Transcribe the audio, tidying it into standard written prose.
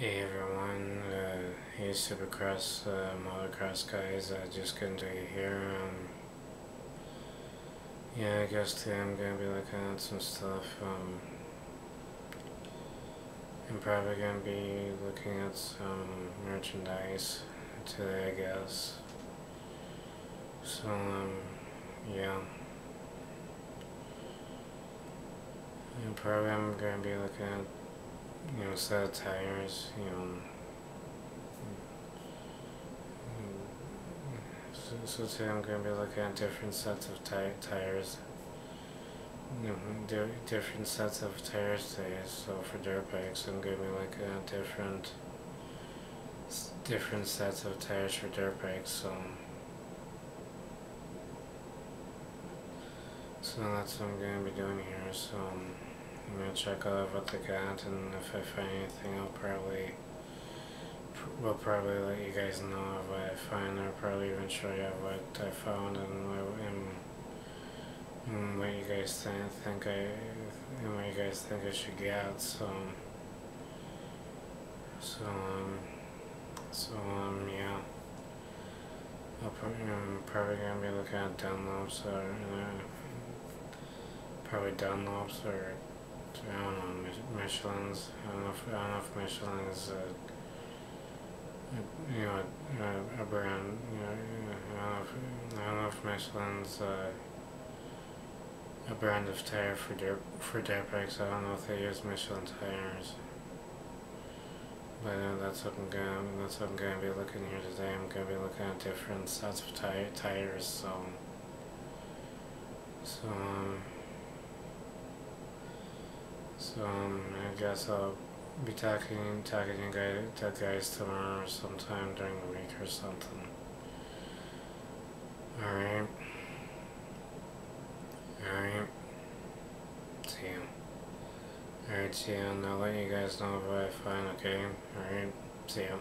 Hey everyone, hey Supercross, motocross guys, just couldn't do you here. Yeah, I guess today I'm gonna be looking at some stuff. I'm probably gonna be looking at some merchandise today, I guess. So, yeah. And probably I'm gonna be looking at, set of tires, So today I'm going to be looking at different sets of tires, different sets of tires today. So for dirt bikes, I'm going to be looking at different sets of tires for dirt bikes. So that's what I'm going to be doing here. So I'm going to check out what they got, and if I find anything, we'll probably let you guys know of what I find. I'll probably even show you what I found and what you guys think I should get. Yeah. I'm probably gonna be looking at Dunlops or probably Dunlops or I don't know, Michelin's. I don't know if Michelin is a brand. I don't know if Michelin's a brand of tire for dirt bikes. I don't know if they use Michelin tires. But that's what I'm gonna be looking here today. I'm gonna be looking at different sets of tires. So I guess I'll be talking to guys tomorrow or sometime during the week or something. Alright. Alright. See you. Alright, see you, and I'll let you guys know what I find, okay? Alright, see ya.